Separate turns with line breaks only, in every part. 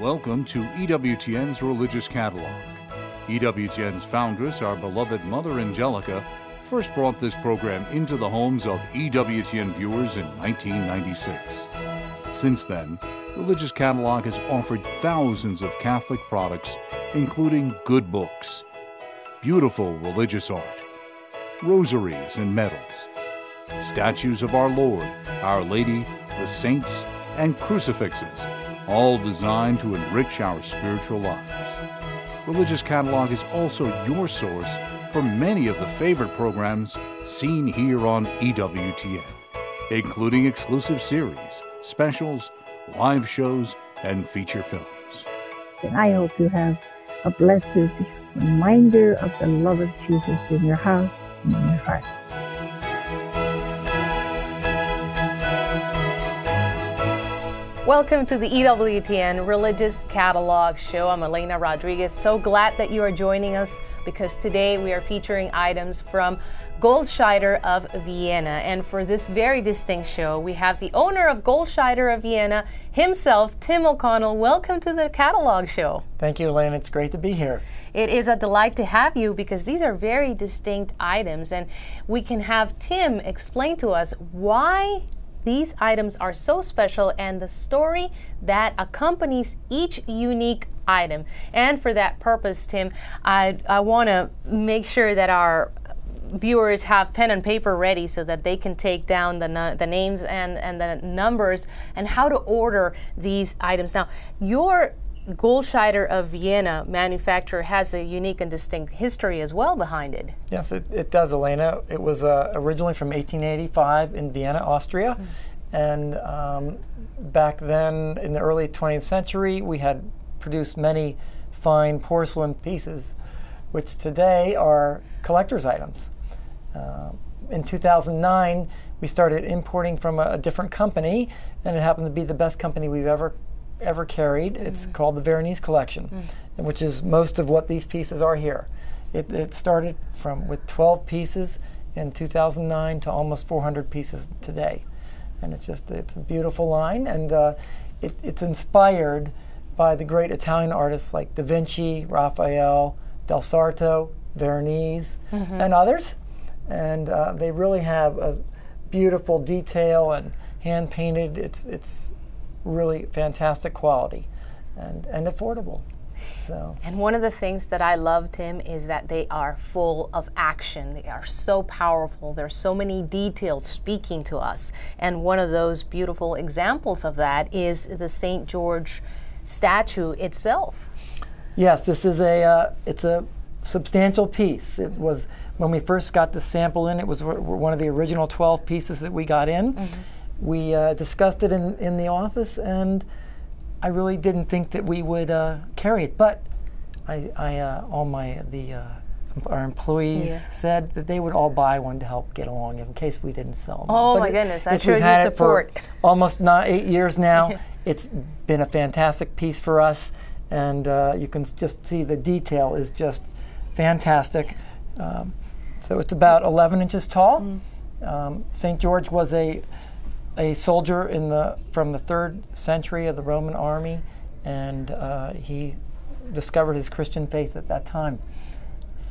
Welcome to EWTN's Religious Catalog. EWTN's foundress, our beloved Mother Angelica, first brought this program into the homes of EWTN viewers in 1996. Since then, Religious Catalog has offered thousands of Catholic products, including good books, beautiful religious art, rosaries and medals, statues of our Lord, Our Lady, the saints, and crucifixes, all designed to enrich our spiritual lives. Religious Catalog is also your source for many of the favorite programs seen here on EWTN, including exclusive series, specials, live shows, and feature films.
And I hope you have a blessed reminder of the love of Jesus in your house and in your heart.
Welcome to the EWTN Religious Catalog Show. I'm Elena Rodriguez. So glad that you are joining us because today we are featuring items from Goldscheider of Vienna. And for this very distinct show, we have the owner of Goldscheider of Vienna himself, Tim O'Connell. Welcome to the Catalog Show.
Thank you, Elena. It's great to be here.
It is a delight to have you because these are very distinct items, and we can have Tim explain to us why these items are so special and the story that accompanies each unique item. And for that purpose, Tim, I want to make sure that our viewers have pen and paper ready so that they can take down the names and the numbers and how to order these items. Now, your Goldscheider of Vienna manufacturer has a unique and distinct history as well behind it.
Yes, it does, Elena. It was originally from 1885 in Vienna, Austria. And back then, in the early 20th century, we had produced many fine porcelain pieces, which today are collector's items. In 2009, we started importing from a different company, and it happened to be the best company we've ever carried. It's called the Veronese Collection, which is most of what these pieces are here. It started with 12 pieces in 2009 to almost 400 pieces today. And it's a beautiful line, and it's inspired by the great Italian artists like Da Vinci, Raphael, Del Sarto, Veronese, and others. And they really have a beautiful detail and hand-painted. It's really fantastic quality and affordable. So.
And one of the things that I love, Tim, is that they are full of action. They are so powerful. There's so many details speaking to us. And one of those beautiful examples of that is the St. George statue itself.
Yes, this is it's a substantial piece. It was, when we first got the sample in, it was one of the original 12 pieces that we got in. We discussed it in the office, and I really didn't think that we would carry it, but our employees said that they would all buy one to help get along in case we didn't sell them.
Oh, my goodness, that shows you support.
For almost 8 years now. It's been a fantastic piece for us, and you can just see the detail is just fantastic. So it's about 11 inches tall. St. George was a soldier from the 3rd century of the Roman army, and he discovered his Christian faith at that time.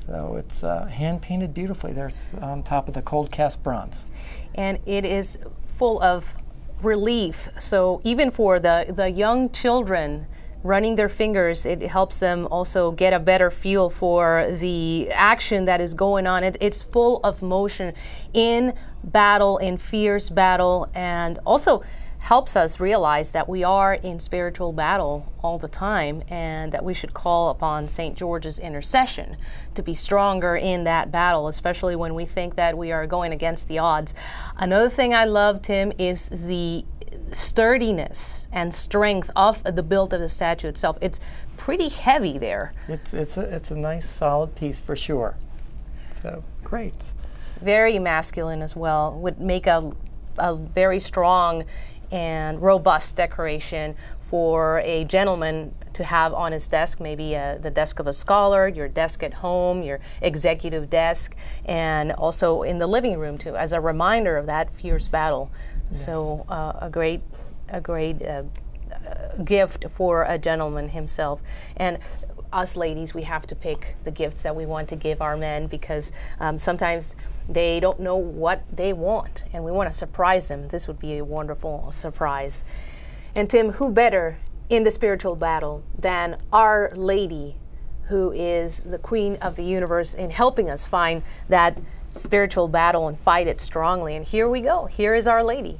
So it's hand-painted beautifully. There's on top of the cold cast bronze.
And it is full of relief. So even for the young children running their fingers, it helps them also get a better feel for the action that is going on. It's full of motion in battle, in fierce battle, and also helps us realize that we are in spiritual battle all the time and that we should call upon St. George's intercession to be stronger in that battle, especially when we think that we are going against the odds. Another thing I love, Tim, is the sturdiness and strength of the build of the statue itself. It's pretty heavy there.
It's a nice solid piece for sure. So great.
Very masculine as well. Would make a very strong and robust decoration for a gentleman to have on his desk, maybe the desk of a scholar, your desk at home, your executive desk, and also in the living room too, as a reminder of that fierce battle. Yes. So a great gift for a gentleman himself. And us ladies, we have to pick the gifts that we want to give our men, because sometimes they don't know what they want, and we want to surprise them. This would be a wonderful surprise. And Tim, who better in the spiritual battle than Our Lady, who is the Queen of the universe, in helping us find that spiritual battle and fight it strongly. And here we go. Here is Our Lady.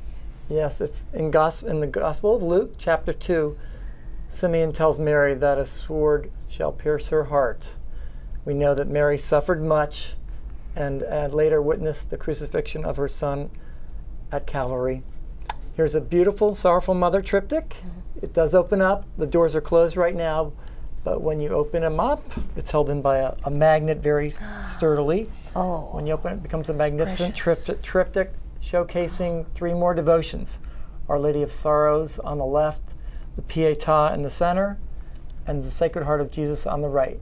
Yes, it's in the Gospel of Luke, chapter 2. Simeon tells Mary that a sword shall pierce her heart. We know that Mary suffered much and later witnessed the crucifixion of her son at Calvary. Here's a beautiful, sorrowful mother triptych. It does open up. The doors are closed right now, but when you open them up, it's held in by a magnet very sturdily.
Oh,
when you open it, it becomes a magnificent triptych showcasing 3 more devotions. Our Lady of Sorrows on the left, the PIETA in the center, and the Sacred Heart of Jesus on the right.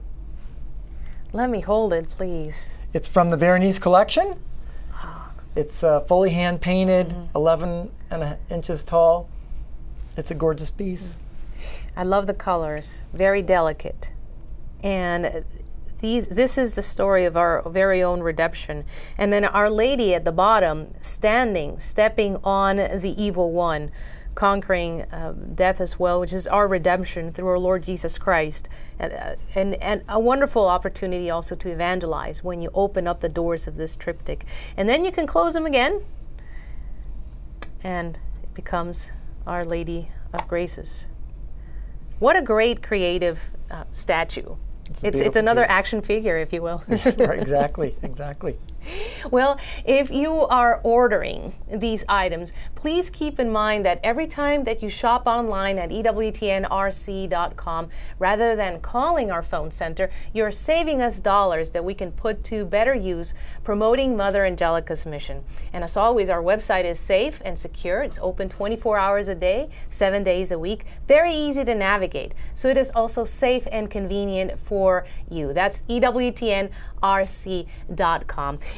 let me hold it, please.
It's from the Veronese collection. It's fully hand-painted, 11 inches tall. It's a gorgeous piece.
I love the colors, very delicate. And this is the story of our very own redemption. And then Our Lady at the bottom, stepping on the evil one, conquering death as well, which is our redemption through our Lord Jesus Christ. And a wonderful opportunity also to evangelize when you open up the doors of this triptych. And then you can close them again, and it becomes Our Lady of Graces. What a great creative statue. It's another piece. Action figure, if you will.
Right, exactly.
Well, if you are ordering these items, please keep in mind that every time that you shop online at EWTNRC.com, rather than calling our phone center, you're saving us dollars that we can put to better use promoting Mother Angelica's mission. And as always, our website is safe and secure. It's open 24 hours a day, 7 days a week. Very easy to navigate. So it is also safe and convenient for you. That's EWTNRC.com.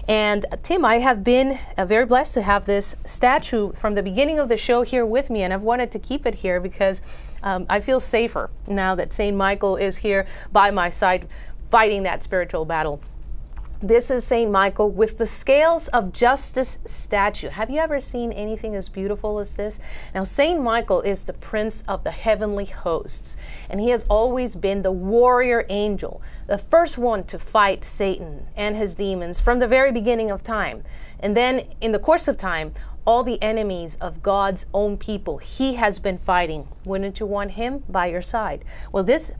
And Tim, I have been very blessed to have this statue from the beginning of the show here with me, and I've wanted to keep it here because I feel safer now that St. Michael is here by my side fighting that spiritual battle. This is St. Michael with the Scales of Justice statue. Have you ever seen anything as beautiful as this? Now, St. Michael is the prince of the heavenly hosts, and he has always been the warrior angel, the first one to fight Satan and his demons from the very beginning of time. And then in the course of time, all the enemies of God's own people, he has been fighting. Wouldn't you want him by your side? Well, this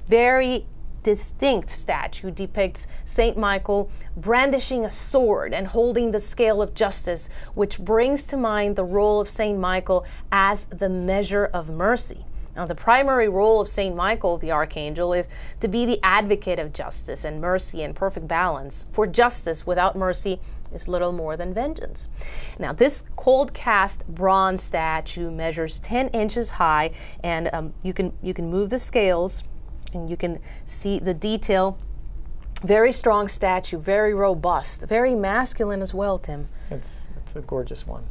very distinct statue depicts St. Michael brandishing a sword and holding the scale of justice, which brings to mind the role of St. Michael as the measure of mercy. Now, the primary role of St. Michael, the archangel, is to be the advocate of justice and mercy and perfect balance. For justice without mercy is little more than vengeance. Now, this cold cast bronze statue measures 10 inches high, and you can move the scales, and you can see the detail. Very strong statue, very robust, very masculine as well, Tim.
It's a gorgeous one.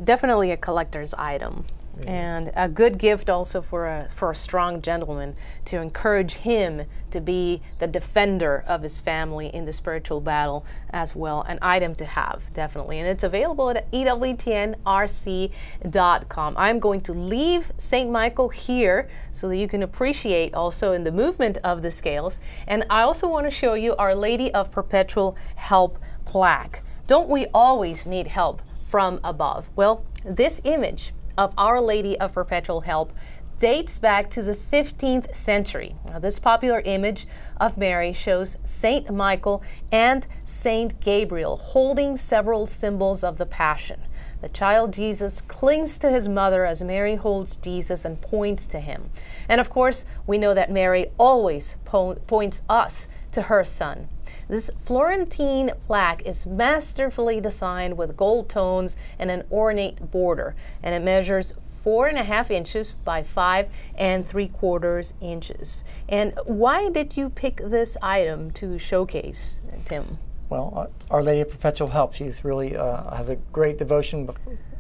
Definitely a collector's item. And a good gift also for a strong gentleman, to encourage him to be the defender of his family in the spiritual battle as well. An item to have, definitely. And it's available at EWTNRC.com. I'm going to leave St. Michael here so that you can appreciate also in the movement of the scales. And I also want to show you Our Lady of Perpetual Help plaque. Don't we always need help from above? Well, this image of Our Lady of Perpetual Help dates back to the 15th century. Now, this popular image of Mary shows Saint Michael and Saint Gabriel holding several symbols of the Passion. The child Jesus clings to his mother as Mary holds Jesus and points to him. And of course, we know that Mary always points us to her son. This Florentine plaque is masterfully designed with gold tones and an ornate border, and it measures 4.5 inches by 5 3/4 inches. And why did you pick this item to showcase, Tim?
Well, Our Lady of Perpetual Help, she's really has a great devotion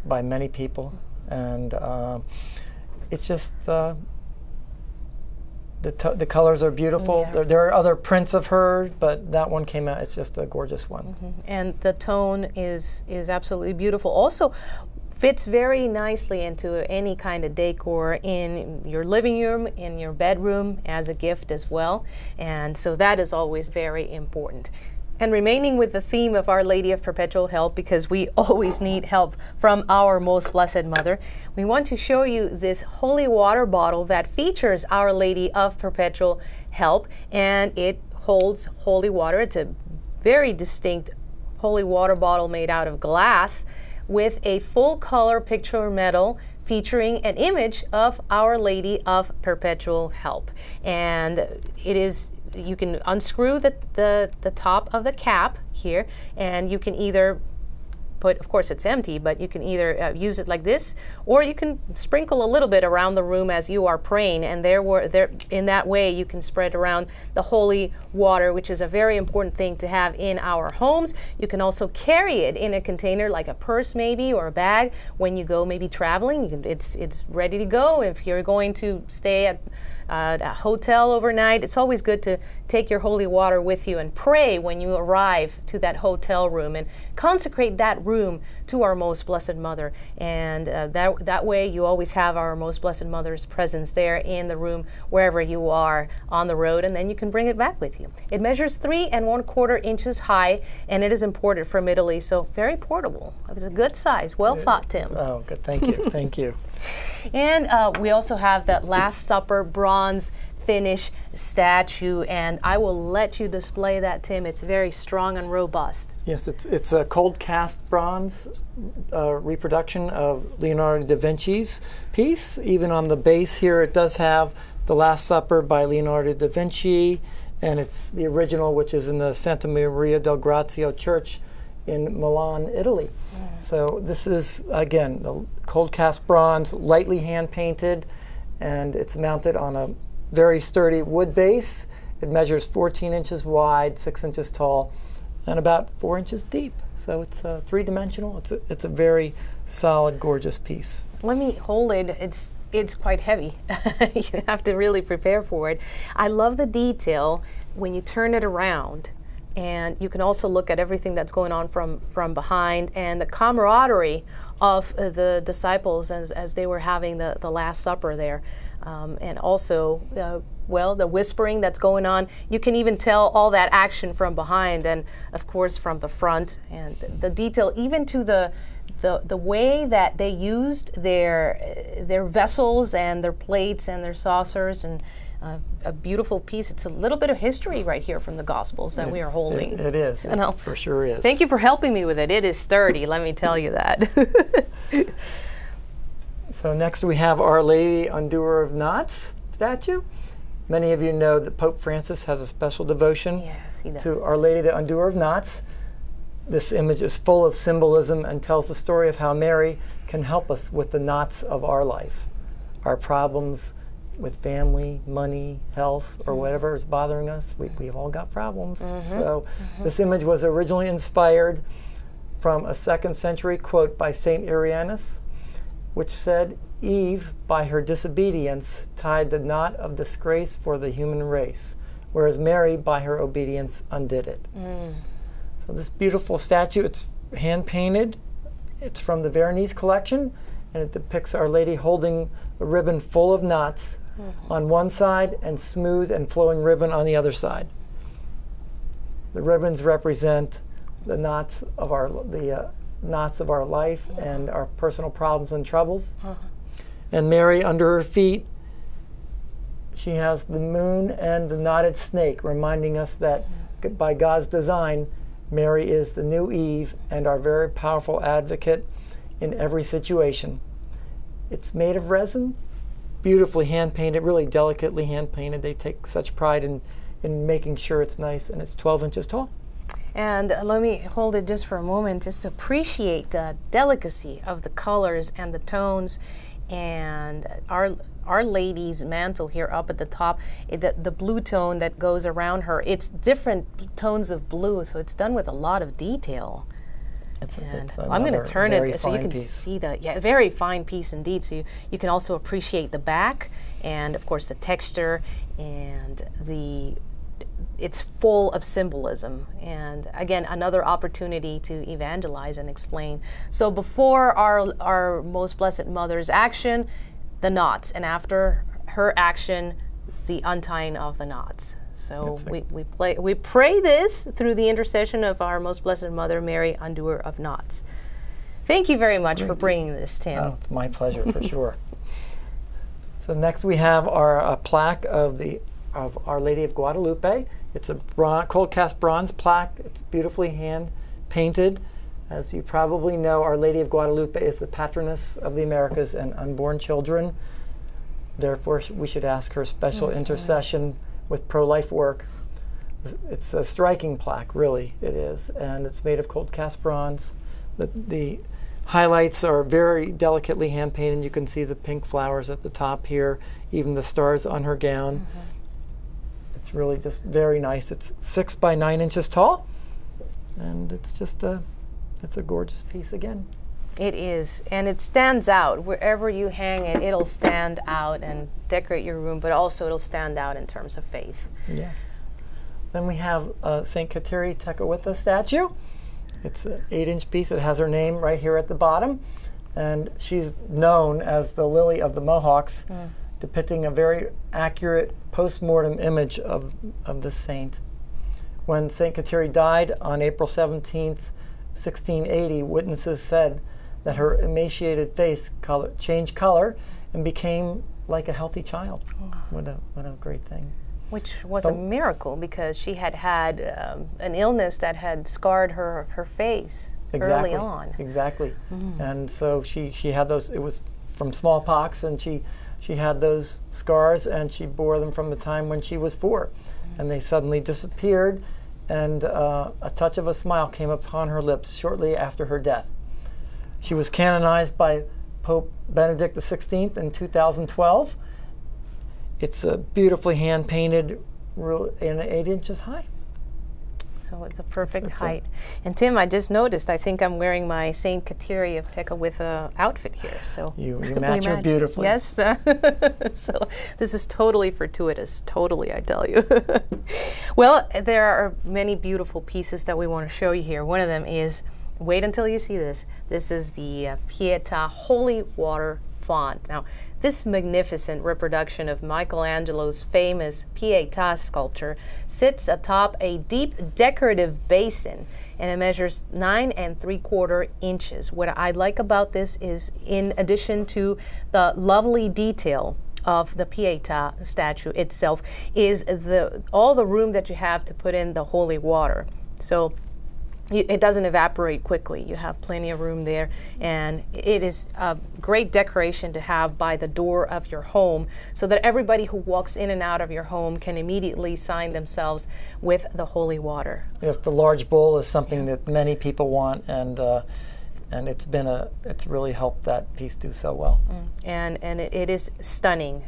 by many people, and it's just the colors are beautiful.
Yeah.
There are other prints of her, but that one came out. It's just a gorgeous one.
And the tone is absolutely beautiful. Also fits very nicely into any kind of decor in your living room, in your bedroom, as a gift as well. And so that is always very important. And remaining with the theme of Our Lady of Perpetual Help, because we always need help from our Most Blessed Mother, we want to show you this holy water bottle that features Our Lady of Perpetual Help, and it holds holy water. It's a very distinct holy water bottle made out of glass with a full color picture medal featuring an image of Our Lady of Perpetual Help. And it is, you can unscrew the top of the cap here, and you can either put, of course it's empty, but you can either use it like this, or you can sprinkle a little bit around the room as you are praying, and in that way you can spread around the holy water, which is a very important thing to have in our homes. You can also carry it in a container like a purse maybe, or a bag when you go maybe traveling. It's ready to go. If you're going to stay at a hotel overnight, it's always good to take your holy water with you and pray when you arrive to that hotel room, and consecrate that room to our Most Blessed Mother. And that way you always have our Most Blessed Mother's presence there in the room wherever you are on the road, and then you can bring it back with you. It measures 3 1/4 inches high, and it is imported from Italy, so very portable. It was a good size. Well thought, Tim.
Oh, good. Thank you. Thank you.
And we also have that Last Supper bronze finish statue, and I will let you display that, Tim. It's very strong and robust.
Yes, it's a cold cast bronze reproduction of Leonardo da Vinci's piece. Even on the base here, it does have The Last Supper by Leonardo da Vinci, and it's the original, which is in the Santa Maria del Grazio Church in Milan, Italy. So this is, again, the cold cast bronze, lightly hand painted, and it's mounted on a very sturdy wood base. It measures 14 inches wide, 6 inches tall, and about 4 inches deep. So it's three-dimensional. It's a very solid, gorgeous piece.
Let me hold it. It's quite heavy. You have to really prepare for it. I love the detail when you turn it around, and you can also look at everything that's going on from behind, and the camaraderie of the disciples as they were having the Last Supper there. And also, the whispering that's going on. You can even tell all that action from behind, and of course from the front, and the detail, even to the way that they used their vessels and their plates and their saucers, and a beautiful piece. It's a little bit of history right here from the Gospels that we are holding.
It is. It for sure is.
Thank you for helping me with it. It is sturdy, let me tell you that.
So next we have Our Lady Undoer of Knots statue. Many of you know that Pope Francis has a special devotion to Our Lady the Undoer of Knots. This image is full of symbolism and tells the story of how Mary can help us with the knots of our life, our problems with family, money, health, or whatever is bothering us. We've all got problems. So this image was originally inspired from a 2nd century quote by St. Irenaeus, which said, "Eve, by her disobedience, tied the knot of disgrace for the human race, whereas Mary, by her obedience, undid it." So this beautiful statue, it's hand-painted. It's from the Veronese collection, and it depicts Our Lady holding a ribbon full of knots on one side and smooth and flowing ribbon on the other side. The ribbons represent the knots of our life and our personal problems and troubles. And Mary, under her feet, she has the moon and the knotted snake, reminding us that by God's design, Mary is the new Eve and our very powerful advocate in every situation. It's made of resin, beautifully hand-painted, really delicately hand-painted. They take such pride in making sure it's nice, and it's 12 inches tall.
And let me hold it just for a moment, just to appreciate the delicacy of the colors and the tones, and Our Lady's mantle here up at the top, the blue tone that goes around her. It's different tones of blue, so it's done with a lot of detail. I'm going to turn it so you can see the very fine piece indeed. So you can also appreciate the back and of course the texture, and it's full of symbolism, and again another opportunity to evangelize and explain. So before our Most Blessed Mother's action, the knots, and after her action, the untying of the knots. So we pray this through the intercession of our Most Blessed Mother Mary, undoer of knots. Thank you very much for bringing this, Tim.
Oh, it's my pleasure for sure. So next we have our plaque of Our Lady of Guadalupe. It's a cold cast bronze plaque. It's beautifully hand painted. As you probably know, Our Lady of Guadalupe is the patroness of the Americas and unborn children. Therefore, we should ask her special intercession with pro-life work. It's a striking plaque, really, it is. And it's made of cold cast bronze. The highlights are very delicately hand painted. You can see the pink flowers at the top here, even the stars on her gown. It's really just very nice. It's 6 by 9 inches tall, and it's just it's a gorgeous piece again.
It is, and it stands out. Wherever you hang it, it'll stand out and decorate your room, but also it'll stand out in terms of faith.
Yes. Then we have St. KATERI TEKAKWITHA statue. It's an 8-inch piece. It has her name right here at the bottom, and she's known as the Lily of the Mohawks, depicting a very accurate post-mortem image of the saint. When St. KATERI died on April 17th, 1680, witnesses said that her emaciated face changed color and became like a healthy child. What a great thing.
Which was a miracle, because she had had an illness that had scarred her face early on.
Exactly. And so she had those, it was from smallpox, and she had those scars, and she bore them from the time when she was 4. And they suddenly disappeared, and a touch of a smile came upon her lips shortly after her death. She was canonized by Pope Benedict XVI in 2012. It's beautifully hand-painted and 8 inches high.
So it's a perfect height. And Tim, I just noticed, I think I'm wearing my St. KATERI of TEKAKWITHA outfit here. So
you match her beautifully.
Yes. So this is totally fortuitous. Totally, I tell you. Well, there are many beautiful pieces that we want to show you here. One of them is, wait until you see this. This is the PIETA Holy Water Font. Now, this magnificent reproduction of Michelangelo's famous Pieta sculpture sits atop a deep decorative basin, and it measures 9 3/4 inches. What I like about this is, in addition to the lovely detail of the Pieta statue itself, is all the room that you have to put in the holy water. So it doesn't evaporate quickly. You have plenty of room there, and it is a great decoration to have by the door of your home, so that everybody who walks in and out of your home can immediately sign themselves with the holy water.
Yes, the large bowl is something that many people want, and it's really helped that piece do so well.
And it is stunning,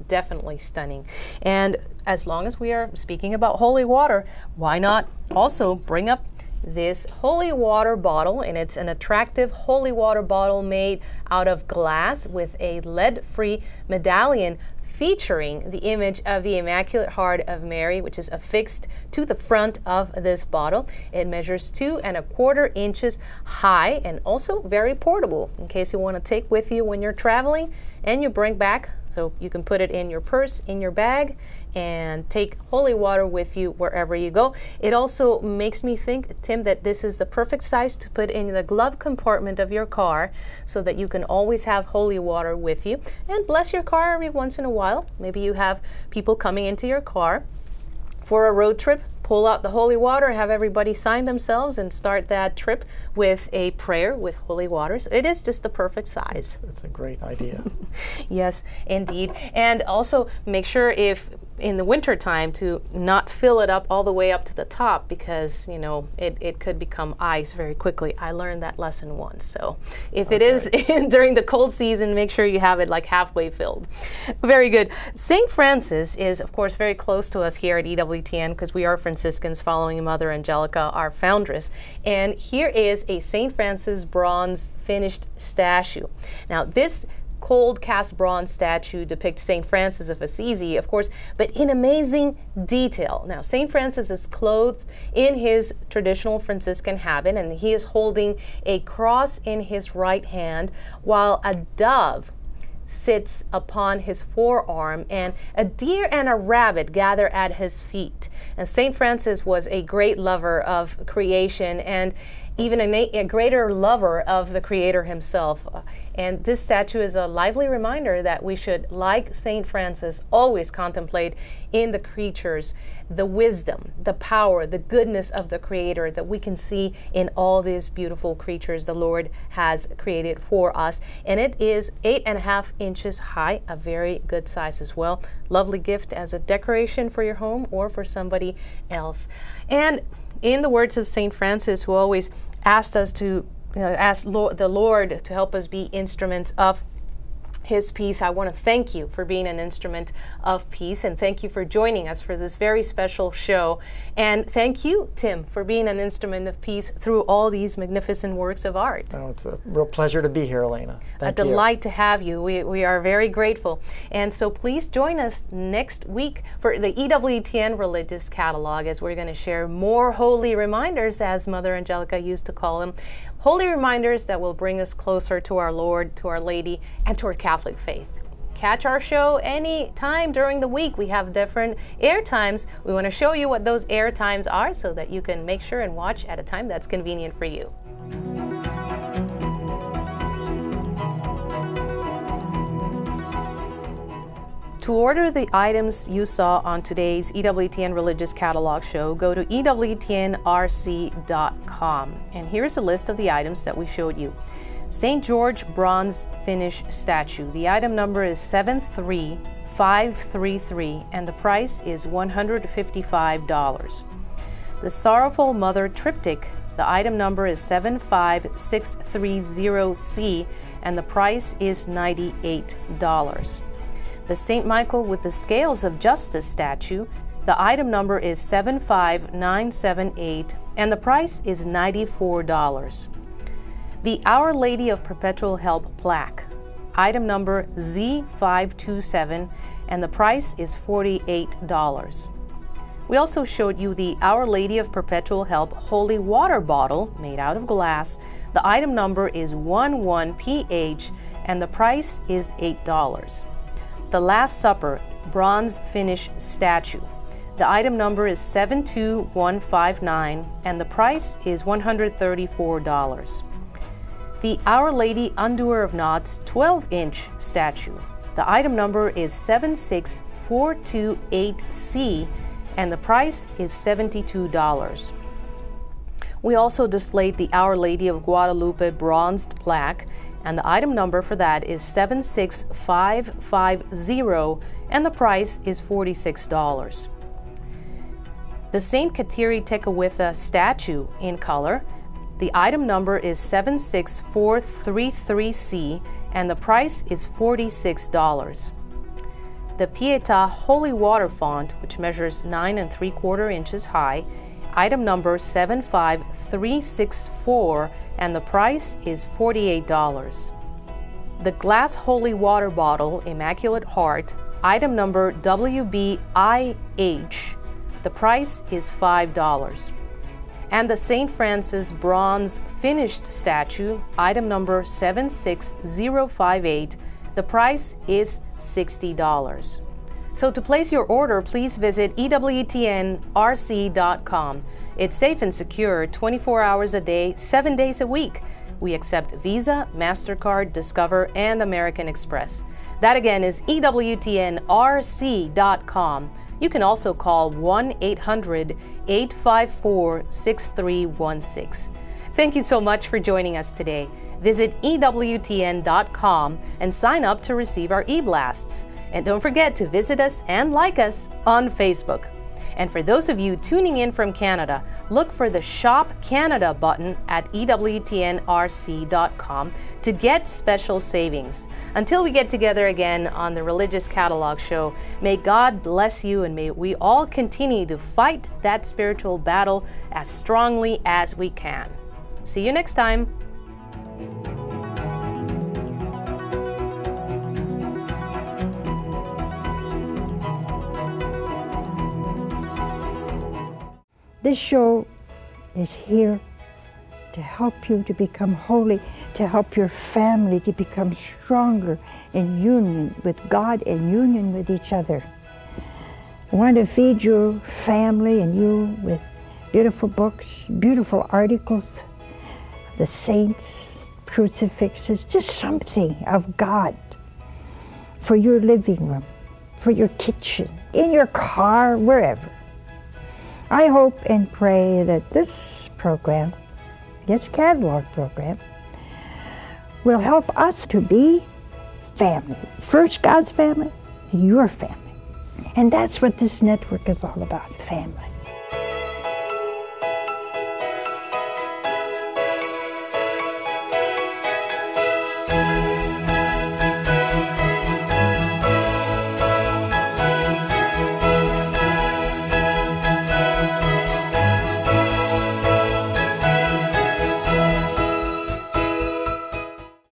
definitely stunning. And as long as we are speaking about holy water, why not also bring up this holy water bottle? And it's an attractive holy water bottle made out of glass with a lead-free medallion featuring the image of the Immaculate Heart of Mary, which is affixed to the front of this bottle. It measures 2 1/4 inches high, and also very portable in case you want to take with you when you're traveling and you bring back. So you can put it in your purse, in your bag, and take holy water with you wherever you go. It also makes me think, Tim, that this is the perfect size to put in the glove compartment of your car, so that you can always have holy water with you and bless your car every once in a while. Maybe you have people coming into your car for a road trip. Pull out the holy water, have everybody sign themselves, and start that trip with a prayer with holy water. So it is just the perfect size.
It's a great idea.
Yes, indeed. And also make sure, if in the winter time, to not fill it up all the way up to the top, because you know it could become ice very quickly. I learned that lesson once. So if it is during the cold season, make sure you have it like halfway filled. Very good. St. Francis is, of course, very close to us here at EWTN, because we are Franciscans following Mother Angelica, our foundress. And here is a St. Francis bronze finished statue. Now, this cold cast bronze statue depicts St. Francis of Assisi, of course, but in amazing detail. Now, St. Francis is clothed in his traditional Franciscan habit, and he is holding a cross in his right hand, while a dove sits upon his forearm, and a deer and a rabbit gather at his feet. And St. Francis was a great lover of creation, and even a greater lover of the Creator himself. And this statue is a lively reminder that we should, like St. Francis, always contemplate in the creatures the wisdom, the power, the goodness of the Creator that we can see in all these beautiful creatures the Lord has created for us. And it is 8.5 inches high, a very good size as well. Lovely gift as a decoration for your home or for somebody else. And in the words of St. Francis, who always asked us to ask the Lord to help us be instruments of His peace, I want to thank you for being an instrument of peace, and thank you for joining us for this very special show. And thank you, Tim, for being an instrument of peace through all these magnificent works of art.
Oh, it's a real pleasure to be here, Elena. Thank you.
A delight to have you. We are very grateful. And so please join us next week for the EWTN Religious Catalog, as we're going to share more holy reminders, as Mother Angelica used to call them. Holy reminders that will bring us closer to our Lord, to Our Lady, and to our Catholic faith. Catch our show any time during the week. We have different air times. We want to show you what those air times are so that you can make sure and watch at a time that's convenient for you. To order the items you saw on today's EWTN Religious Catalog show, go to EWTNRC.com. And here's a list of the items that we showed you. St. George bronze finish statue. The item number is 73533, and the price is $155. The Sorrowful Mother Triptych. The item number is 75630C, and the price is $98. The St. Michael with the Scales of Justice statue. The item number is 75978, and the price is $94. The Our Lady of Perpetual Help plaque. Item number Z527, and the price is $48. We also showed you the Our Lady of Perpetual Help holy water bottle made out of glass. The item number is 11PH, and the price is $8. The Last Supper bronze finish statue. The item number is 72159, and the price is $134. The Our Lady Undoer of Knots 12-inch statue. The item number is 76428C, and the price is $72. We also displayed the Our Lady of Guadalupe bronzed plaque, and the item number for that is 76550, and the price is $46. The St. KATERI TEKAKWITHA statue in color. The item number is 76433C, and the price is $46. The PIETA holy water font, which measures 9 3/4 inches high. Item number 75364, and the price is $48. The glass holy water bottle, Immaculate Heart, item number WBIH, the price is $5. And the St. Francis bronze finished statue, item number 76058, the price is $60. So to place your order, please visit EWTNRC.com. It's safe and secure 24 hours a day, 7 days a week. We accept Visa, MasterCard, Discover, and American Express. That again is EWTNRC.com. You can also call 1-800-854-6316. Thank you so much for joining us today. Visit EWTN.com and sign up to receive our e-blasts. And don't forget to visit us and like us on Facebook. And for those of you tuning in from Canada, look for the Shop Canada button at EWTNRC.com to get special savings. Until we get together again on the Religious Catalog Show, may God bless you, and may we all continue to fight that spiritual battle as strongly as we can. See you next time.
This show is here to help you to become holy, to help your family to become stronger in union with God and union with each other. I want to feed your family and you with beautiful books, beautiful articles, the saints, crucifixes, just something of God for your living room, for your kitchen, in your car, wherever. I hope and pray that this program, this catalog program, will help us to be family. First God's family, and your family. And that's what this network is all about, family.